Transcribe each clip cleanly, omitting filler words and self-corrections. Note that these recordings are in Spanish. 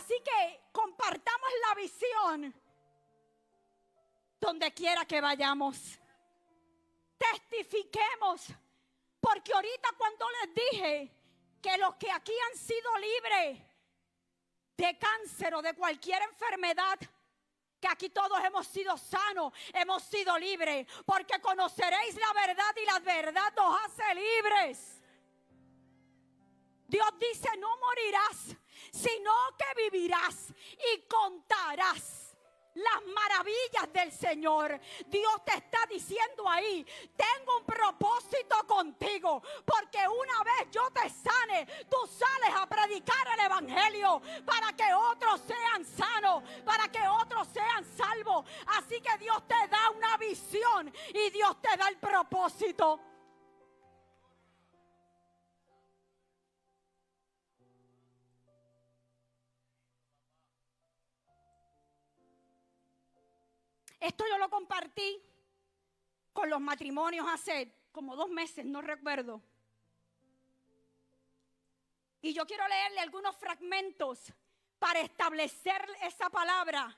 Así que compartamos la visión donde quiera que vayamos. Testifiquemos, porque ahorita cuando les dije que los que aquí han sido libres de cáncer o de cualquier enfermedad, que aquí todos hemos sido sanos, hemos sido libres, porque conoceréis la verdad y la verdad nos hace libres. Dios dice: no morirás, sino que vivirás y contarás las maravillas del Señor. Dios te está diciendo ahí: tengo un propósito contigo, porque una vez yo te sane, tú sales a predicar el evangelio para que otros sean sanos, para que otros sean salvos. Así que Dios te da una visión y Dios te da el propósito. Esto yo lo compartí con los matrimonios hace como 2 meses, no recuerdo. Y yo quiero leerle algunos fragmentos para establecer esa palabra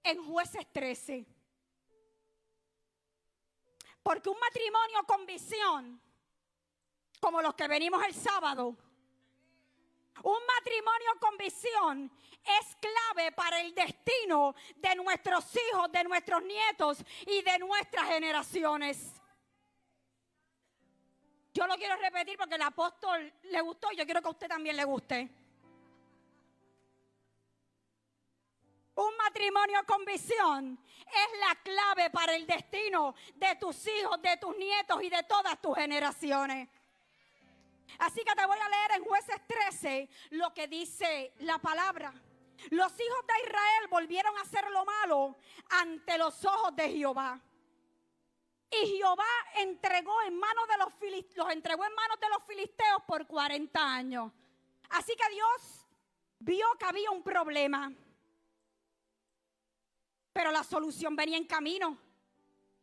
en Jueces 13. Porque un matrimonio con visión, como los que venimos el sábado, un matrimonio con visión es clave para el destino de nuestros hijos, de nuestros nietos y de nuestras generaciones. Yo lo quiero repetir porque el apóstol le gustó y yo quiero que a usted también le guste. Un matrimonio con visión es la clave para el destino de tus hijos, de tus nietos y de todas tus generaciones. Así que te voy a leer en Jueces 13 lo que dice la palabra. Los hijos de Israel volvieron a hacer lo malo ante los ojos de Jehová. Y Jehová los entregó en manos de los filisteos por 40 años. Así que Dios vio que había un problema. Pero la solución venía en camino.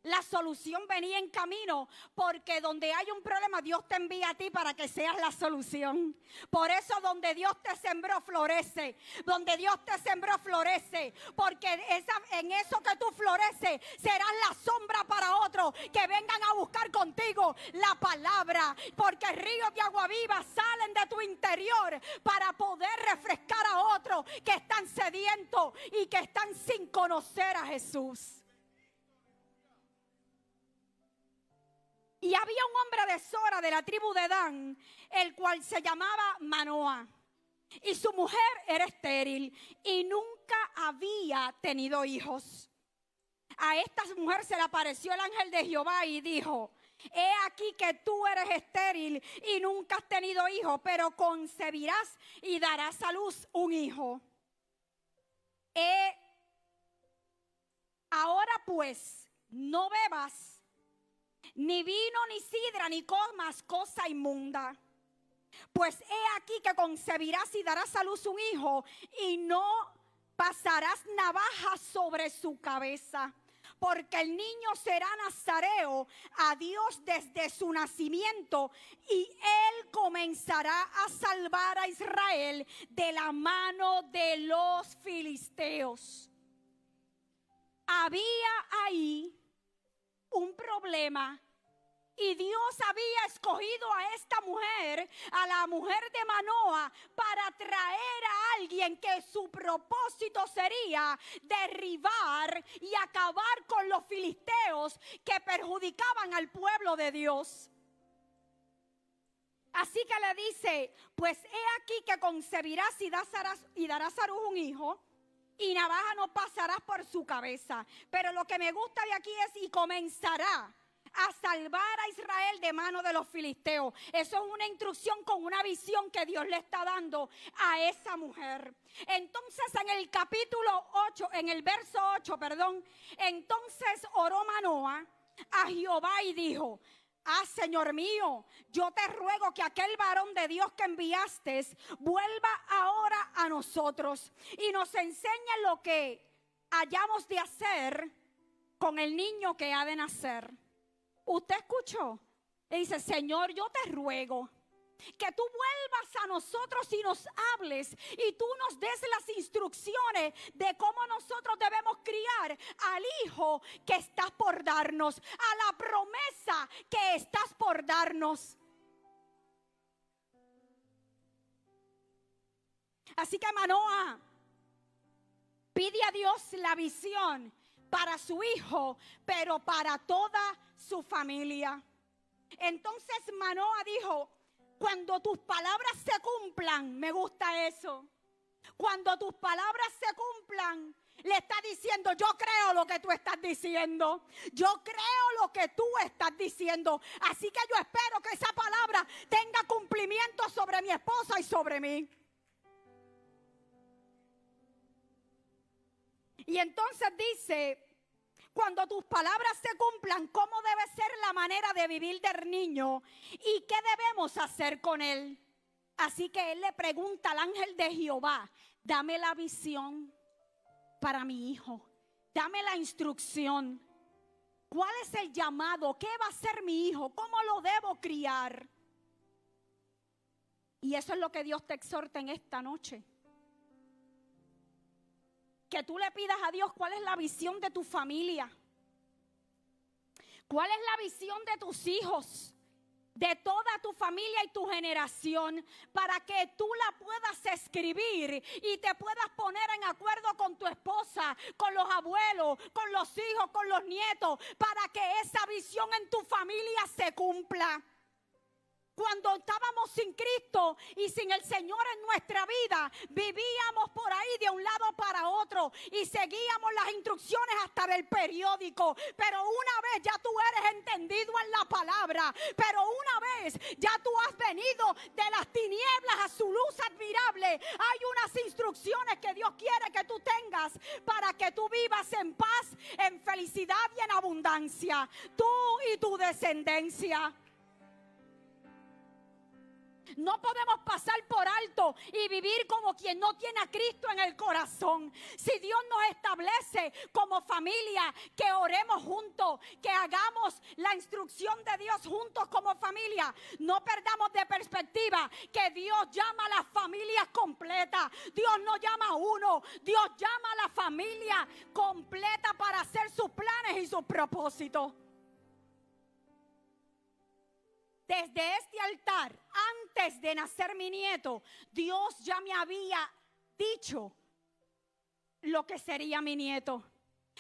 La solución venía en camino, porque donde hay un problema, Dios te envía a ti para que seas la solución. Por eso donde Dios te sembró florece, donde Dios te sembró florece, porque en eso que tú floreces serás la sombra para otros que vengan a buscar contigo la palabra, porque ríos de agua viva salen de tu interior para poder refrescar a otros que están sedientos y que están sin conocer a Jesús. Y había un hombre de Sora, de la tribu de Dan, el cual se llamaba Manoah. Y su mujer era estéril y nunca había tenido hijos. A esta mujer se le apareció el ángel de Jehová y dijo: he aquí que tú eres estéril y nunca has tenido hijos, pero concebirás y darás a luz un hijo. Ahora pues, no bebas ni vino, ni sidra, ni comas cosa inmunda. Pues he aquí que concebirás y darás a luz un hijo, y no pasarás navaja sobre su cabeza, porque el niño será nazareo a Dios desde su nacimiento, y él comenzará a salvar a Israel de la mano de los filisteos. Había ahí un problema. Y Dios había escogido a esta mujer, a la mujer de Manoah, para traer a alguien que su propósito sería derribar y acabar con los filisteos que perjudicaban al pueblo de Dios. Así que le dice: pues he aquí que concebirás y darás a luz un hijo, y navaja no pasarás por su cabeza. Pero lo que me gusta de aquí es: y comenzará a salvar a Israel de mano de los filisteos. Eso es una instrucción con una visión que Dios le está dando a esa mujer. Entonces en el capítulo 8, en el verso 8, entonces oró Manoah a Jehová y dijo: Señor mío, yo te ruego que aquel varón de Dios que enviaste vuelva ahora a nosotros y nos enseñe lo que hayamos de hacer con el niño que ha de nacer. ¿Usted escuchó? Le dice: Señor, yo te ruego Que tú vuelvas a nosotros y nos hables y tú nos des las instrucciones de cómo nosotros debemos criar al hijo que estás por darnos, a la promesa que estás por darnos. Así que Manoah pide a Dios la visión para su hijo, pero para toda su familia. Entonces Manoah dijo: cuando tus palabras se cumplan, me gusta eso. Cuando tus palabras se cumplan, le está diciendo: yo creo lo que tú estás diciendo. Yo creo lo que tú estás diciendo. Así que yo espero que esa palabra tenga cumplimiento sobre mi esposa y sobre mí. Y entonces dice: cuando tus palabras se cumplan, ¿cómo debe ser la manera de vivir del niño? ¿Y qué debemos hacer con él? Así que él le pregunta al ángel de Jehová: dame la visión para mi hijo. Dame la instrucción. ¿Cuál es el llamado? ¿Qué va a hacer mi hijo? ¿Cómo lo debo criar? Y eso es lo que Dios te exhorta en esta noche. Que tú le pidas a Dios cuál es la visión de tu familia. ¿Cuál es la visión de tus hijos? De toda tu familia y tu generación, para que tú la puedas escribir y te puedas poner en acuerdo con tu esposa, con los abuelos, con los hijos, con los nietos, para que esa visión en tu familia se cumpla. Cuando estábamos sin Cristo y sin el Señor en nuestra vida, vivíamos por ahí de un lado para otro y seguíamos las instrucciones hasta del periódico. Pero una vez ya tú eres entendido en la palabra, pero una vez ya tú has venido de las tinieblas a su luz admirable, hay unas instrucciones que Dios quiere que tú tengas para que tú vivas en paz, en felicidad y en abundancia, tú y tu descendencia. No podemos pasar por alto y vivir como quien no tiene a Cristo en el corazón. Si Dios nos establece como familia, que oremos juntos, que hagamos la instrucción de Dios juntos como familia, no perdamos de perspectiva que Dios llama a las familias completas. Dios no llama a uno, Dios llama a la familia completa para hacer sus planes y sus propósitos. Desde este altar, antes de nacer mi nieto, Dios ya me había dicho lo que sería mi nieto.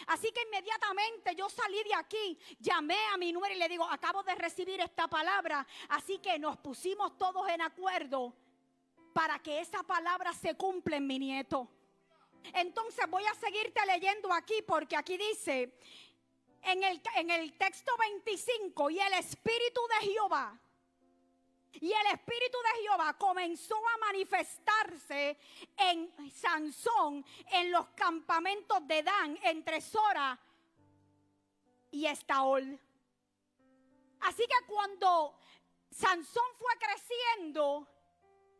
Así que inmediatamente yo salí de aquí, llamé a mi nuera y le digo: acabo de recibir esta palabra. Así que nos pusimos todos en acuerdo para que esa palabra se cumpla en mi nieto. Entonces voy a seguirte leyendo aquí, porque aquí dice... En el texto 25, y el Espíritu de Jehová comenzó a manifestarse en Sansón en los campamentos de Dan, entre Sora y Estaol. Así que cuando Sansón fue creciendo,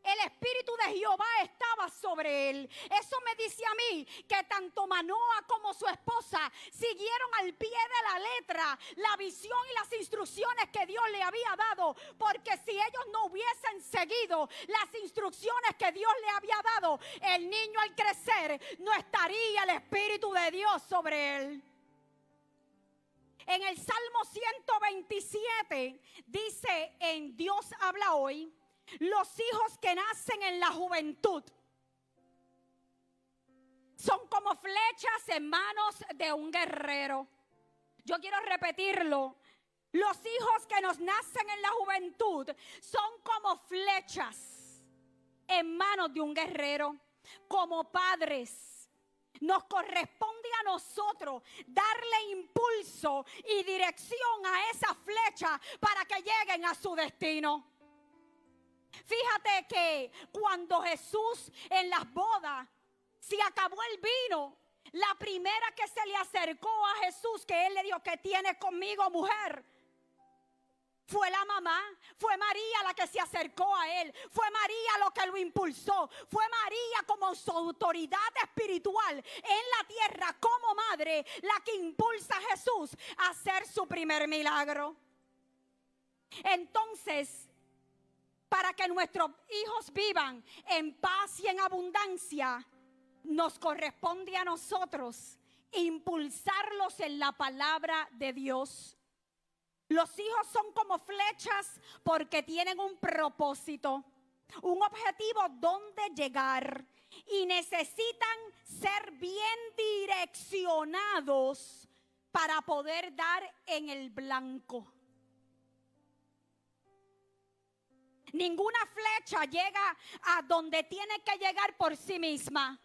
el Espíritu de Jehová estaba sobre él. Eso me dice a mí que tanto Manoah como su esposa siguieron al pie de la letra la visión y las instrucciones que Dios le había dado. Porque si ellos no hubiesen seguido las instrucciones que Dios le había dado, el niño al crecer no estaría el Espíritu de Dios sobre él. En el Salmo 127 dice en Dios habla hoy: los hijos que nacen en la juventud son como flechas en manos de un guerrero. Yo quiero repetirlo. Los hijos que nos nacen en la juventud son como flechas en manos de un guerrero. Como padres, nos corresponde a nosotros darle impulso y dirección a esas flechas para que lleguen a su destino. Fíjate que cuando Jesús en las bodas se acabó el vino, la primera que se le acercó a Jesús, que él le dijo: ¿qué tienes conmigo, mujer? Fue la mamá, fue María la que se acercó a él, fue María lo que lo impulsó, fue María como su autoridad espiritual en la tierra como madre la que impulsa a Jesús a hacer su primer milagro. Entonces, para que nuestros hijos vivan en paz y en abundancia, nos corresponde a nosotros impulsarlos en la palabra de Dios. Los hijos son como flechas porque tienen un propósito, un objetivo donde llegar, y necesitan ser bien direccionados para poder dar en el blanco. Ninguna flecha llega a donde tiene que llegar por sí misma.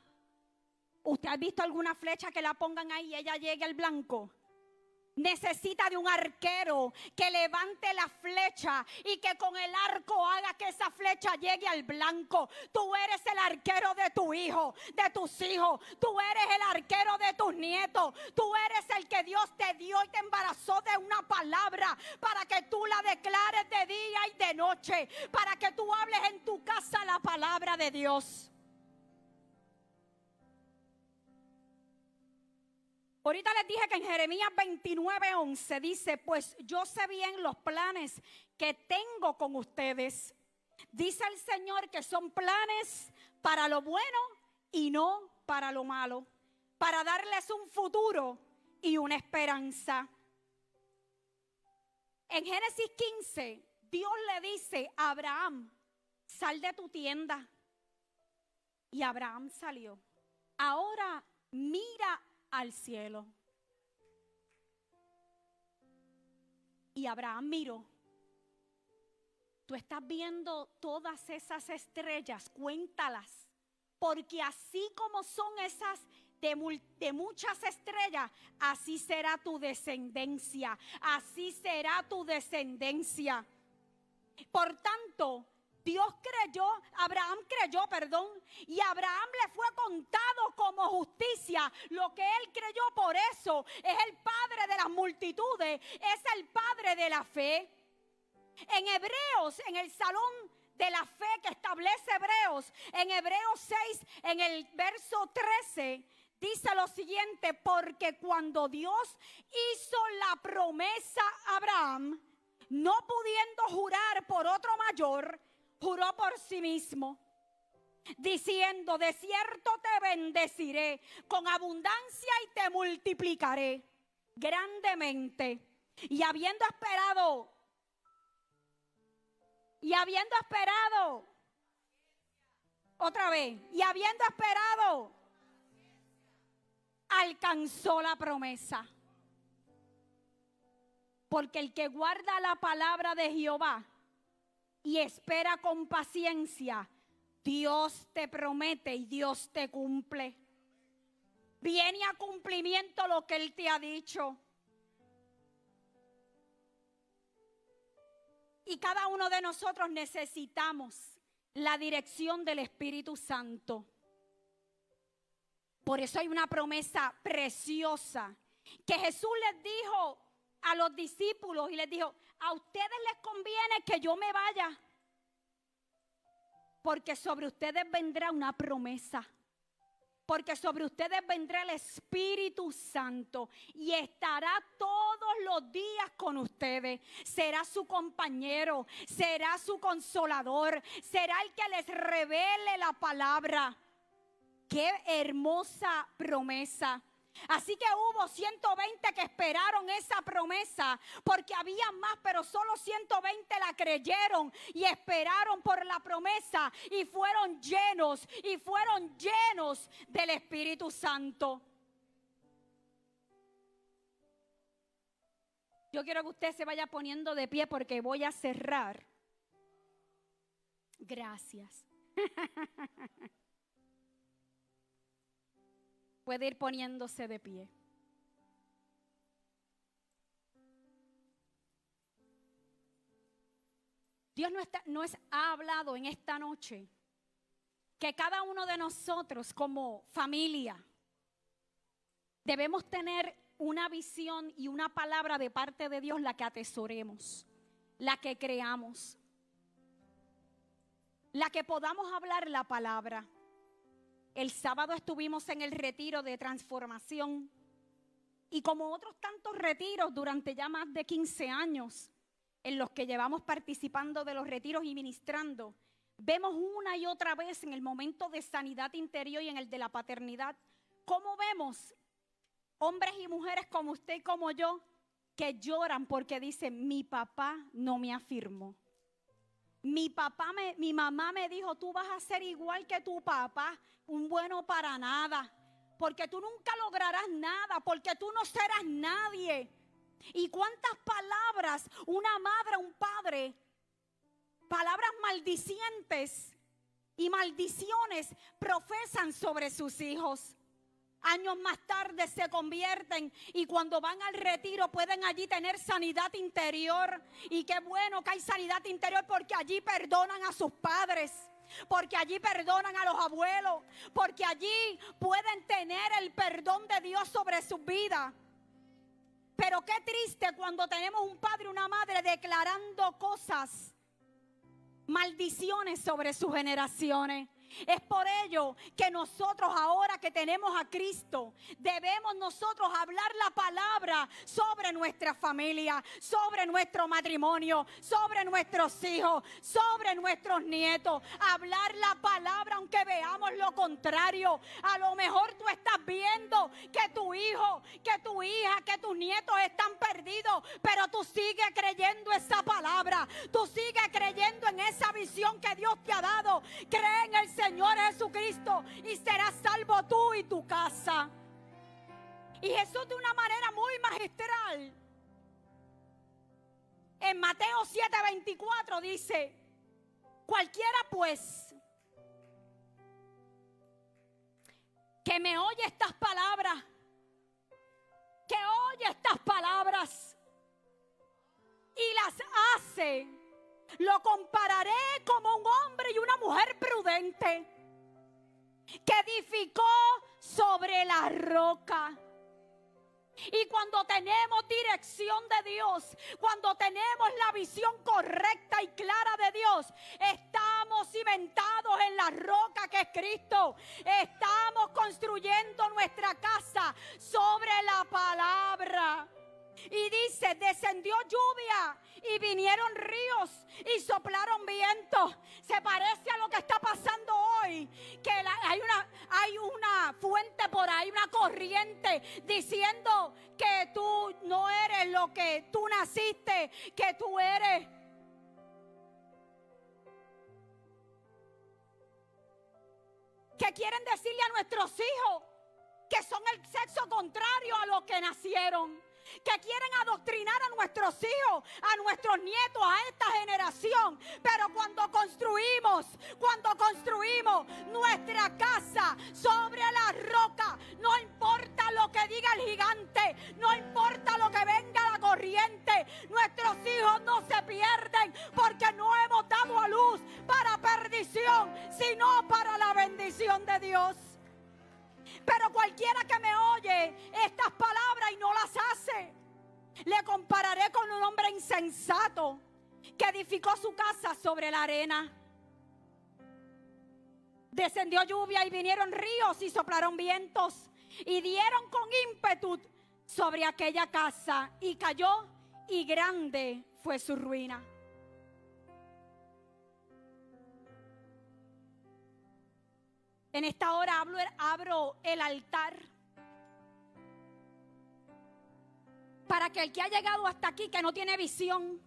¿Usted ha visto alguna flecha que la pongan ahí y ella llegue al blanco? Necesita de un arquero que levante la flecha y que con el arco haga que esa flecha llegue al blanco. Tú eres el arquero de tu hijo, de tus hijos. Tú eres el arquero de tus nietos. Tú eres el que Dios te dio y te embarazó de una palabra para que tú la declares de día y de noche, para que tú hables en tu casa la palabra de Dios. Ahorita les dije que en Jeremías 29:11 dice: pues yo sé bien los planes que tengo con ustedes. Dice el Señor que son planes para lo bueno y no para lo malo, para darles un futuro y una esperanza. En Génesis 15, Dios le dice a Abraham: sal de tu tienda. Y Abraham salió. Ahora mira al cielo. Y Abraham miró. Tú estás viendo todas esas estrellas, cuéntalas, porque así como son esas de muchas estrellas, así será tu descendencia, así será tu descendencia. Por tanto, Abraham creyó, y a Abraham le fue contado como justicia lo que él creyó. Por eso es el padre de las multitudes, es el padre de la fe. En Hebreos, en el salón de la fe que establece Hebreos, en Hebreos 6, en el verso 13, dice lo siguiente: porque cuando Dios hizo la promesa a Abraham, no pudiendo jurar por otro mayor, juró por sí mismo, diciendo: de cierto te bendeciré con abundancia y te multiplicaré grandemente. Y habiendo esperado, otra vez, alcanzó la promesa. Porque el que guarda la palabra de Jehová y espera con paciencia, Dios te promete y Dios te cumple. Viene a cumplimiento lo que Él te ha dicho. Y cada uno de nosotros necesitamos la dirección del Espíritu Santo. Por eso hay una promesa preciosa que Jesús les dijo a los discípulos, y les dijo: a ustedes les conviene que yo me vaya, porque sobre ustedes vendrá una promesa, porque sobre ustedes vendrá el Espíritu Santo y estará todos los días con ustedes. Será su compañero, será su consolador, será el que les revele la palabra. ¡Qué hermosa promesa! Así que hubo 120 que esperaron esa promesa, porque había más, pero solo 120 la creyeron y esperaron por la promesa y fueron llenos del Espíritu Santo. Yo quiero que usted se vaya poniendo de pie porque voy a cerrar. Gracias. Puede ir poniéndose de pie. Dios nos ha hablado en esta noche que cada uno de nosotros como familia debemos tener una visión y una palabra de parte de Dios, la que atesoremos, la que creamos, la que podamos hablar la palabra. El sábado estuvimos en el retiro de transformación y como otros tantos retiros durante ya más de 15 años, en los que llevamos participando de los retiros y ministrando, vemos una y otra vez en el momento de sanidad interior y en el de la paternidad, cómo vemos hombres y mujeres como usted y como yo, que lloran porque dicen, mi papá no me afirmó. Mi mamá me dijo, tú vas a ser igual que tu papá, un bueno para nada, porque tú nunca lograrás nada, porque tú no serás nadie. Y cuántas palabras una madre, un padre, palabras maldicientes y maldiciones profesan sobre sus hijos. Años más tarde se convierten y cuando van al retiro pueden allí tener sanidad interior. Y qué bueno que hay sanidad interior, porque allí perdonan a sus padres, porque allí perdonan a los abuelos, porque allí pueden tener el perdón de Dios sobre sus vidas. Pero qué triste cuando tenemos un padre y una madre declarando cosas, maldiciones sobre sus generaciones. Es por ello que nosotros, ahora que tenemos a Cristo, debemos nosotros hablar la palabra sobre nuestra familia, sobre nuestro matrimonio, sobre nuestros hijos, sobre nuestros nietos. Hablar la palabra aunque veamos lo contrario. A lo mejor tú estás viendo que tu hijo, que tu hija, que tus nietos están perdidos, pero tú sigues creyendo esa palabra. Tú sigues creyendo en esa visión que Dios te ha dado. Cree en el Señor Jesucristo y serás salvo tú y tu casa. Y Jesús, de una manera muy magistral, en Mateo 7:24 dice, cualquiera pues que me oye estas palabras, que oye estas palabras y las hace, lo compararé como un hombre y una mujer prudente que edificó sobre la roca. Y cuando tenemos dirección de Dios, cuando tenemos la visión correcta y clara de Dios, estamos cimentados en la roca que es Cristo. Estamos construyendo nuestra casa sobre la palabra. Y dice, descendió lluvia y vinieron ríos y soplaron vientos. Se parece a lo que está pasando hoy, que hay una fuente por ahí, una corriente diciendo que tú no eres lo que tú naciste, que tú eres. Que quieren decirle a nuestros hijos que son el sexo contrario a lo que nacieron. Que quieren adoctrinar a nuestros hijos, a nuestros nietos, a esta generación. Pero cuando construimos nuestra casa sobre la roca, no importa lo que diga el gigante, no importa lo que venga la corriente, nuestros hijos no se pierden, porque no hemos dado a luz para perdición, sino para la bendición de Dios. Pero cualquiera que me oye estas palabras y no las hace, le compararé con un hombre insensato que edificó su casa sobre la arena. Descendió lluvia y vinieron ríos y soplaron vientos y dieron con ímpetu sobre aquella casa, y cayó, y grande fue su ruina. En esta hora abro el altar para que el que ha llegado hasta aquí, que no tiene visión,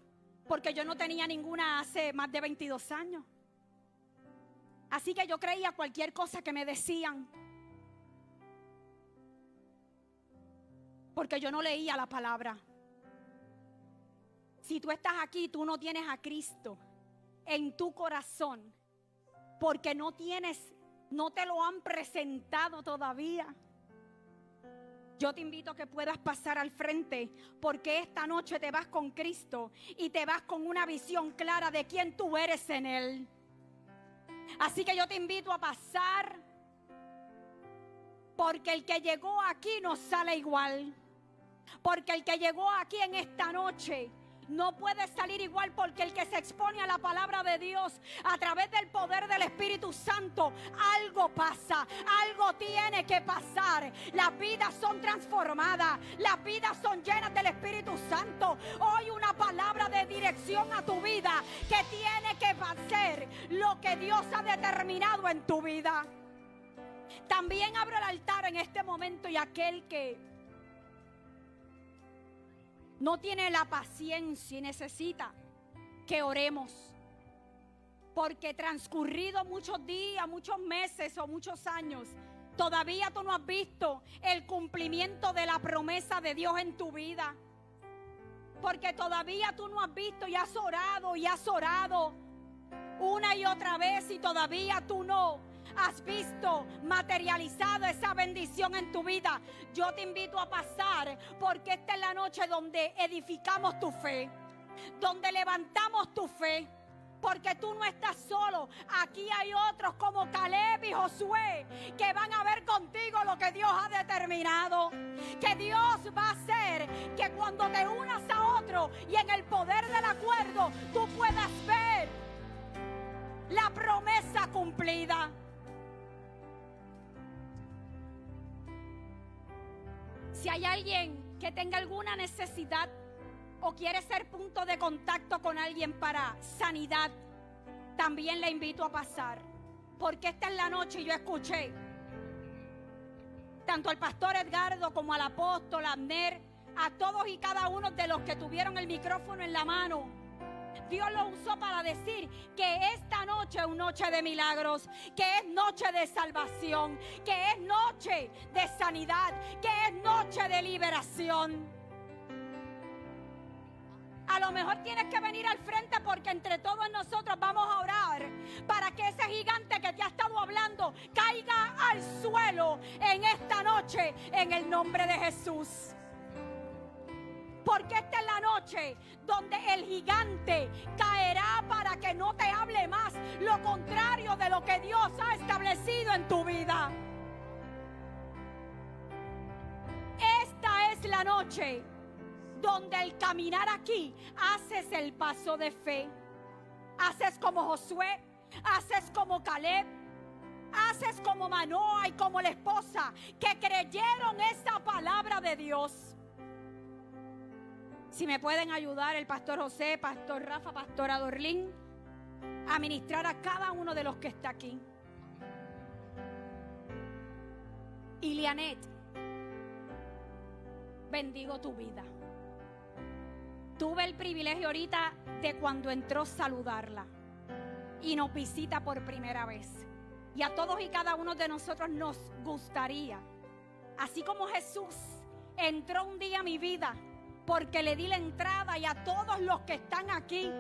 porque yo no tenía ninguna hace más de 22 años. Así que yo creía cualquier cosa que me decían, porque yo no leía la palabra. Si tú estás aquí, tú no tienes a Cristo en tu corazón, porque no te lo han presentado todavía. Yo te invito a que puedas pasar al frente, porque esta noche te vas con Cristo y te vas con una visión clara de quién tú eres en Él. Así que yo te invito a pasar, porque el que llegó aquí no sale igual. Porque el que llegó aquí en esta noche no puede salir igual, porque el que se expone a la palabra de Dios a través del poder del Espíritu Santo, algo pasa, algo tiene que pasar. Las vidas son transformadas, las vidas son llenas del Espíritu Santo. Hoy una palabra de dirección a tu vida, que tiene que hacer lo que Dios ha determinado en tu vida. También abro el altar en este momento, y aquel que no tiene la paciencia y necesita que oremos, porque transcurrido muchos días, muchos meses o muchos años, todavía tú no has visto el cumplimiento de la promesa de Dios en tu vida, porque todavía tú no has visto y has orado una y otra vez, y todavía tú no has visto materializada esa bendición en tu vida. Yo te invito a pasar, porque esta es la noche donde edificamos tu fe, donde levantamos tu fe, porque tú no estás solo. Aquí hay otros como Caleb y Josué que van a ver contigo lo que Dios ha determinado, que Dios va a hacer que cuando te unas a otro y en el poder del acuerdo, tú puedas ver la promesa cumplida. Si hay alguien que tenga alguna necesidad o quiere ser punto de contacto con alguien para sanidad, también le invito a pasar, porque esta es la noche. Y yo escuché tanto al pastor Edgardo como al apóstol Abner, a todos y cada uno de los que tuvieron el micrófono en la mano. Dios lo usó para decir que esta noche es una noche de milagros, que es noche de salvación, que es noche de sanidad, que es noche de liberación. A lo mejor tienes que venir al frente, porque entre todos nosotros vamos a orar para que ese gigante que te ha estado hablando caiga al suelo en esta noche, en el nombre de Jesús. Porque esta es la noche donde el gigante caerá para que no te hable más lo contrario de lo que Dios ha establecido en tu vida. Esta es la noche donde al caminar aquí haces el paso de fe. Haces como Josué, haces como Caleb, haces como Manoa y como la esposa, que creyeron esa palabra de Dios. Si me pueden ayudar el pastor José, pastor Rafa, pastora Dorlín, a ministrar a cada uno de los que está aquí. Ilianet, bendigo tu vida. Tuve el privilegio ahorita de, cuando entró, saludarla, y nos visita por primera vez. Y a todos y cada uno de nosotros nos gustaría, así como Jesús entró un día a mi vida porque le di la entrada, y a todos los que están aquí,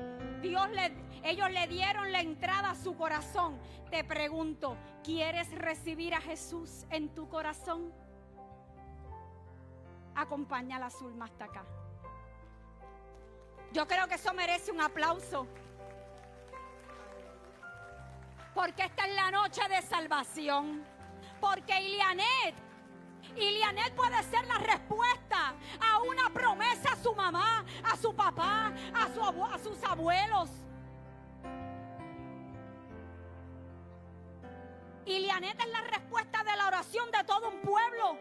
ellos le dieron la entrada a su corazón. Te pregunto, ¿quieres recibir a Jesús en tu corazón? Acompaña a la Zulma hasta acá. Yo creo que eso merece un aplauso, porque esta es la noche de salvación. Porque Ilianet puede ser la respuesta a una promesa a su mamá, a su papá, a sus abuelos. Ilianet es la respuesta de la oración de todo un pueblo,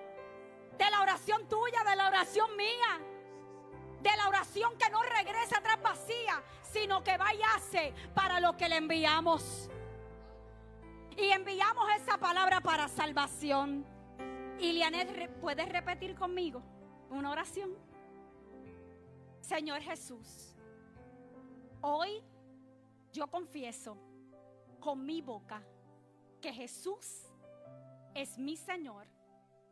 de la oración tuya, de la oración mía, de la oración que no regresa atrás vacía, sino que va y hace para lo que le enviamos. Y enviamos esa palabra para salvación. Ilianet, ¿puedes repetir conmigo una oración? Señor Jesús, hoy yo confieso con mi boca que Jesús es mi Señor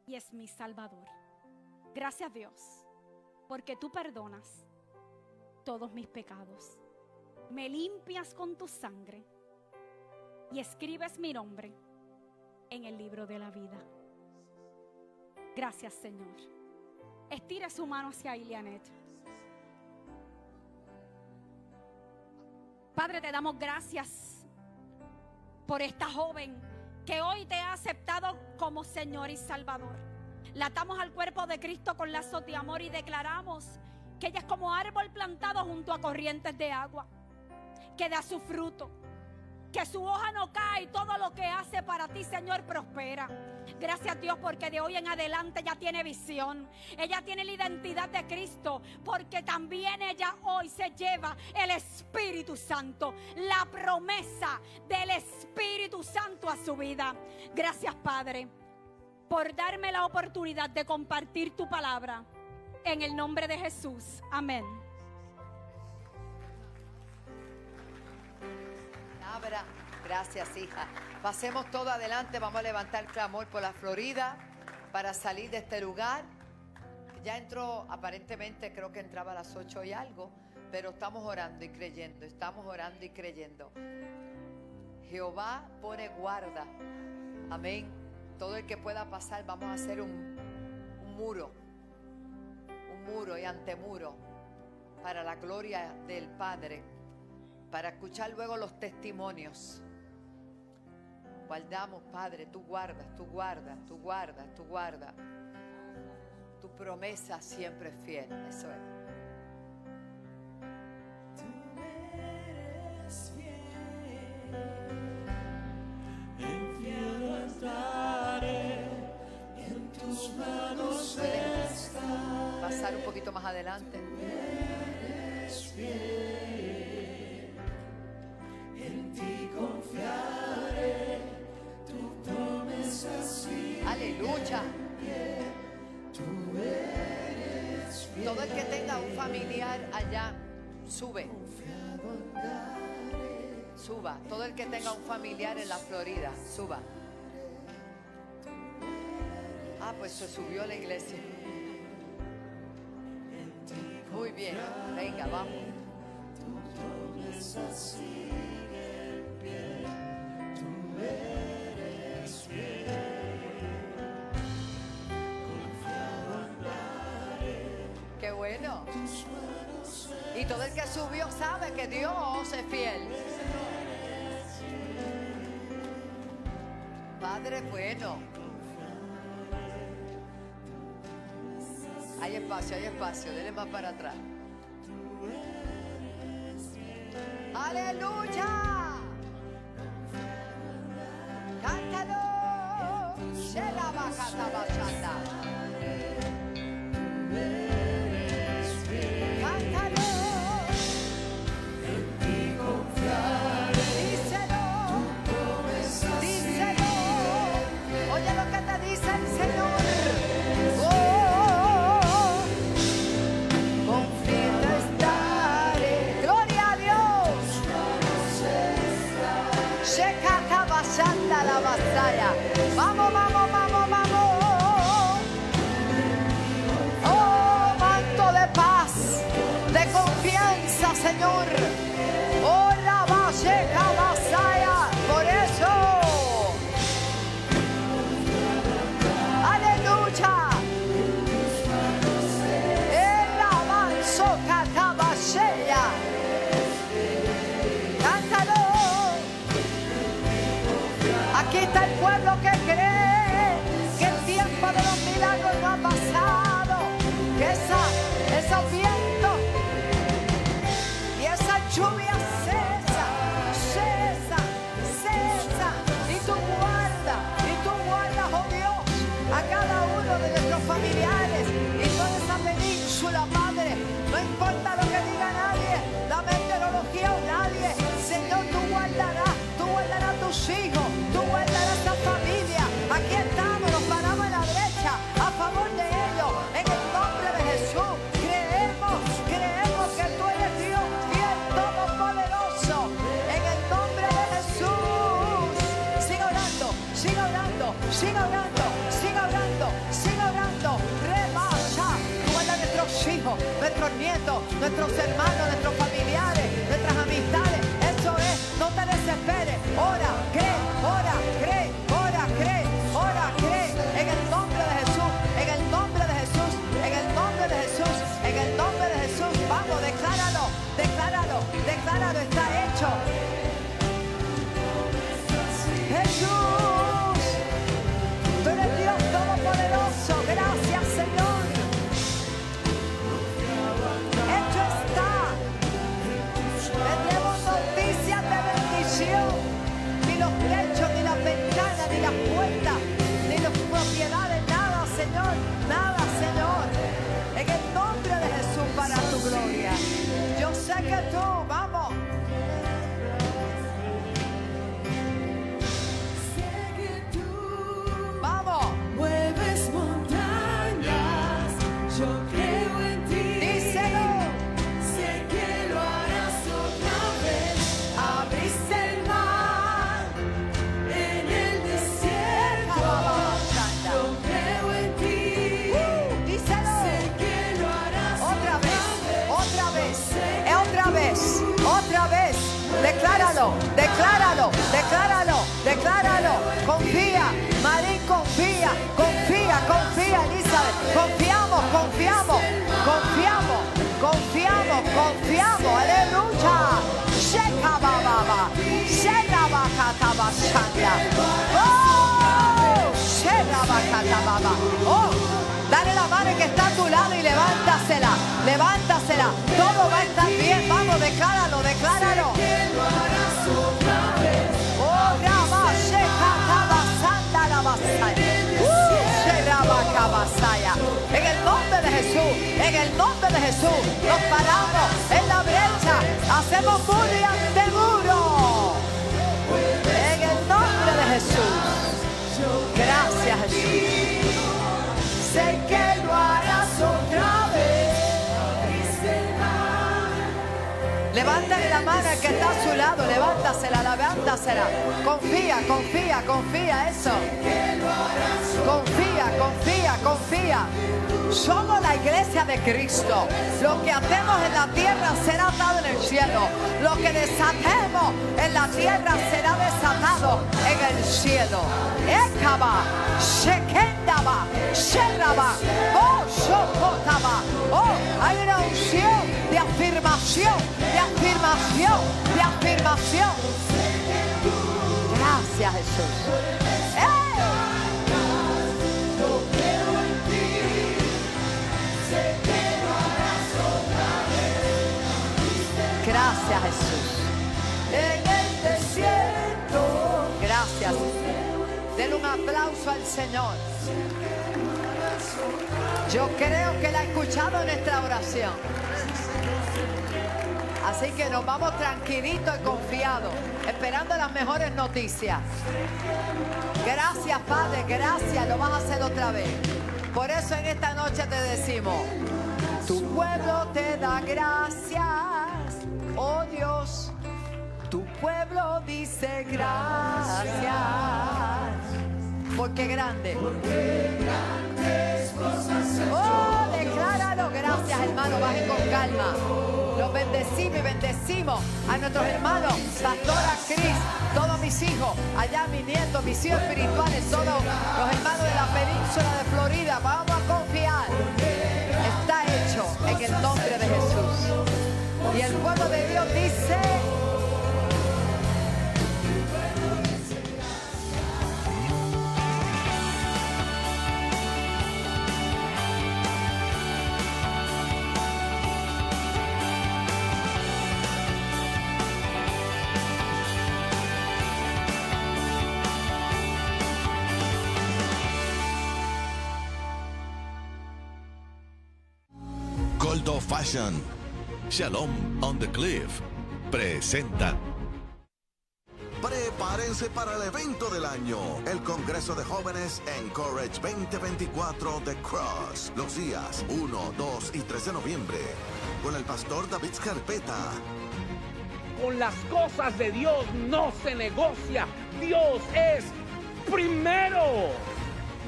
y es mi Salvador. Gracias, Dios, porque tú perdonas todos mis pecados, me limpias con tu sangre y escribes mi nombre en el libro de la vida. Gracias, Señor. Estira su mano hacia Ilianet. Padre, te damos gracias por esta joven que hoy te ha aceptado como Señor y Salvador. La atamos al cuerpo de Cristo con lazos de amor y declaramos que ella es como árbol plantado junto a corrientes de agua, que da su fruto, que su hoja no cae, y todo lo que hace para ti, Señor, prospera. Gracias, Dios, porque de hoy en adelante ella tiene visión. Ella tiene la identidad de Cristo, porque también ella hoy se lleva el Espíritu Santo, la promesa del Espíritu Santo a su vida. Gracias, Padre, por darme la oportunidad de compartir tu palabra. En el nombre de Jesús. Amén. Gracias, hija. Pasemos todo adelante. Vamos a levantar clamor por la Florida para salir de este lugar. Ya entró, aparentemente creo que entraba a las 8 y algo, pero estamos orando y creyendo. Estamos orando y creyendo. Jehová pone guarda. Amén. Todo el que pueda pasar, vamos a hacer un muro y antemuro para la gloria del Padre, para escuchar luego los testimonios. Guardamos, Padre, tú guardas, tú guardas, tú guardas, tú guardas. Tu promesa siempre es fiel. Eso es. Tú eres fiel. En fiel estaré, en tus manos está. Pasar un poquito más adelante. Eres fiel. En ti confiaré. Tu promesa sigue. Aleluya. Tú eres fiel. Todo el que tenga un familiar allá, sube. Suba. Todo el que tenga un familiar en la Florida, suba. Ah, pues se subió la iglesia. Muy bien. Venga, vamos. Tu promesa sigue en pie. Tú eres fiel. Confiado andaré. Qué bueno. Tus manos Y todo el que subió sabe que Dios es fiel. Padre bueno. Hay espacio, dele más para atrás. ¡Aleluya! ¡Cántalo! ¡Shela bajata bachata! ¡Cántalo! en ti confiaré. Díselo, díselo. Oye lo que te dice el Señor. Oh, confiado estaré. Gloria a Dios. Shekata basanda la batalla. Vamos, vamos, vamos, vamos. Oh, manto de paz, de confianza, Señor. Oh, la base cabasaya. Por eso. Aleluya. El avanzo catabasella. Cántalo. Aquí está el pueblo que cree que el tiempo de los milagros no ha pasado. Que esos vientos y esa lluvia cesa. Y tú guardas, oh Dios, a cada uno de nuestros familiares y toda esa península, Padre. No importa lo que diga nadie, la meteorología o nadie. Señor, tú guardarás tus hijos, tú guardarás esta familia. Aquí estamos, nos paramos en la brecha a favor de ellos. En el nombre de Jesús, creemos que tú eres Dios fiel, todopoderoso. En el nombre de Jesús. Siga orando, siga orando, siga orando, siga orando, siga orando. Rebasa. Tú guardas nuestros hijos, nuestros nietos, nuestros hermanos, nuestros familiares, nuestras amistades. Eso es, no te desesperes. Ora, cree, ora, cree, ora, cree, ora, cree. En el nombre de Jesús, en el nombre de Jesús, en el nombre de Jesús, en el nombre de Jesús. Vamos, decláralo, decláralo, decláralo, está hecho. Jesús, tú eres Dios todopoderoso. Gracias, Señor. Hecho está. Tendremos noticias de bendición. decláralo, decláralo. Confía, Marín, confía, confía, confía, Elizabeth. Confiamos, confiamos, confiamos, confiamos, confiamos. Aleluya. Sheka baba, sheka bakata bashanda. Oh, sheka bakata baba. Oh, dale la mano que está a tu lado y levántasela, levántasela. Todo va a estar bien. Vamos, decláralo, decláralo. Oh, Rama, sheka tabasanda la basaya. En el nombre de Jesús, en el nombre de Jesús, nos paramos en la brecha, hacemos muro y ante muro. En el nombre de Jesús. Gracias, Jesús. Sé que lo harás otra vez. Levántale la mano al que está a su lado, levántasela, levántasela. Confía, confía, confía, eso. Confía, confía, confía. Somos la iglesia de Cristo. Lo que hacemos en la tierra será atado en el cielo. Lo que desatemos en la tierra será desatado en el cielo. Ekaba, Shekendaba, Sheraba, oh, Shokotaba. Oh, hay una unción de afirmación, de afirmación, de afirmación. Gracias, Jesús. Gracias, Jesús. En el desierto. Gracias. Denle un aplauso al Señor. Yo creo que Él ha escuchado nuestra oración. Así que nos vamos tranquilitos y confiados, esperando las mejores noticias. Gracias, Padre, gracias. Lo vas a hacer otra vez. Por eso en esta noche te decimos: tu pueblo te da gracias, oh Dios. Tu pueblo dice gracias. Porque grande. Oh, decláralo. Gracias, hermano. Bajen con calma. Los bendecimos y bendecimos a nuestros hermanos, Pastora Cris, todos mis hijos, allá mis nietos, mis hijos espirituales, todos los hermanos de la península de Florida. Vamos a confiar. Está hecho en el nombre de Jesús. Y el pueblo de Dios dice: Gold of Fashion, Shalom on the Cliff, presenta. Prepárense para el evento del año, el Congreso de Jóvenes Encourage 2024 The Cross, los días 1, 2 y 3 de noviembre, con el pastor David Scarpeta. Con las cosas de Dios no se negocia. Dios es primero.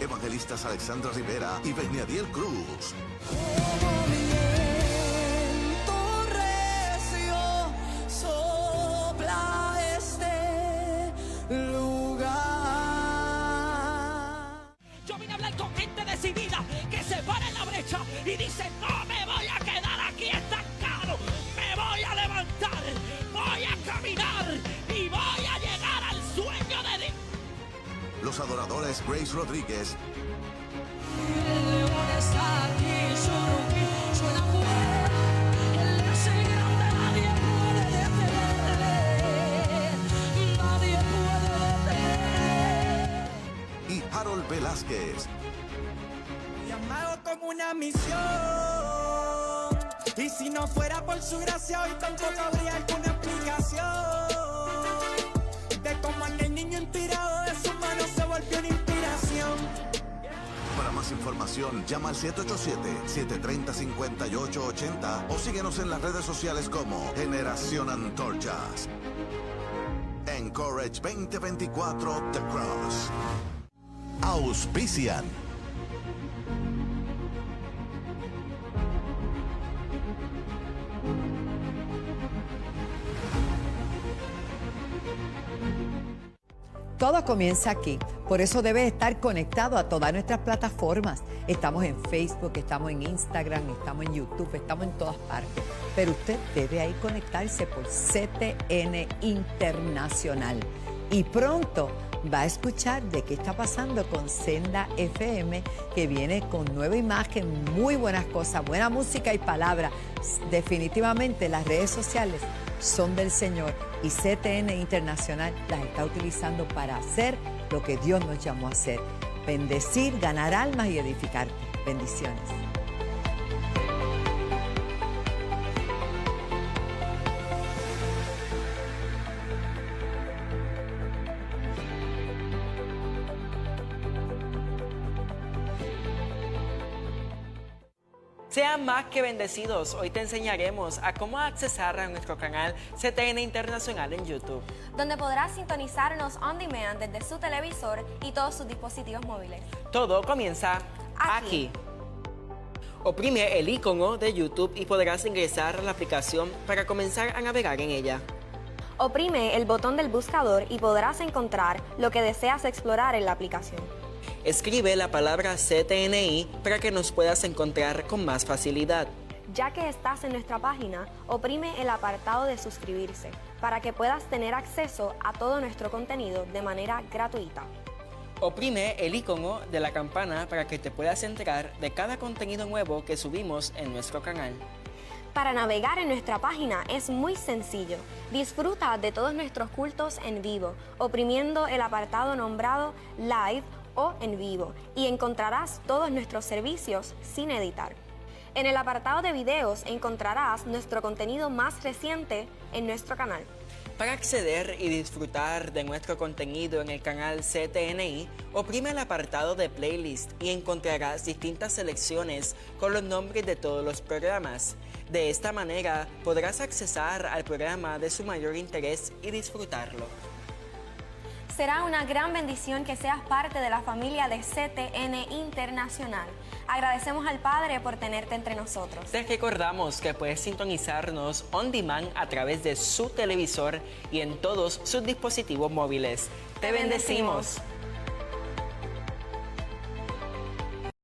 Evangelistas Alexandra Rivera y Beniadiel Cruz. Como viento recio sopla este lugar. Yo vine a hablar con gente decidida que se para en la brecha y dice: no me voy a quedar aquí estancado, me voy a levantar, voy a caminar y voy a llegar al sueño de Dios. Los adoradores Grace Rodríguez, El león está aquí, su rugido suena fuerte. Él es el grande, nadie puede detenerle. Nadie puede detenerle. y Harold Velázquez. Llamado con una misión. Y si no fuera por su gracia, hoy tampoco habría alguna explicación de cómo aquel niño inspirado de sus manos se volvió una inspiración. Para más información, llama al 787-730-5880 o síguenos en las redes sociales como Generación Antorchas. Encourage 2024 The Cross. Auspician. todo comienza aquí. Por eso debes estar conectado a todas nuestras plataformas. Estamos en Facebook, estamos en Instagram, estamos en YouTube, estamos en todas partes. Pero usted debe ahí conectarse por CTN Internacional. Y pronto va a escuchar de qué está pasando con Senda FM, que viene con nueva imagen, muy buenas cosas, buena música y palabras. Definitivamente las redes sociales son del Señor y CTN Internacional las está utilizando para hacer lo que Dios nos llamó a hacer: bendecir, ganar almas y edificarte. Bendiciones. Sean más que bendecidos. Hoy te enseñaremos a cómo accesar a nuestro canal CTN Internacional en YouTube, donde podrás sintonizarnos on demand desde su televisor y todos sus dispositivos móviles. Todo comienza aquí. Oprime el icono de YouTube y podrás ingresar a la aplicación para comenzar a navegar en ella. Oprime el botón del buscador y podrás encontrar lo que deseas explorar en la aplicación. Escribe la palabra CTNI para que nos puedas encontrar con más facilidad. Ya que estás en nuestra página, oprime el apartado de suscribirse para que puedas tener acceso a todo nuestro contenido de manera gratuita. Oprime el icono de la campana para que te puedas enterar de cada contenido nuevo que subimos en nuestro canal. Para navegar en nuestra página es muy sencillo. Disfruta de todos nuestros cultos en vivo, oprimiendo el apartado nombrado Live o en vivo, y encontrarás todos nuestros servicios sin editar. En el apartado de videos encontrarás nuestro contenido más reciente en nuestro canal. Para acceder y disfrutar de nuestro contenido en el canal CTNI, oprime el apartado de playlist y encontrarás distintas selecciones con los nombres de todos los programas. De esta manera podrás accesar al programa de su mayor interés y disfrutarlo. Será una gran bendición que seas parte de la familia de CTN Internacional. Agradecemos al Padre por tenerte entre nosotros. Te recordamos que puedes sintonizarnos on demand a través de su televisor y en todos sus dispositivos móviles. Te bendecimos.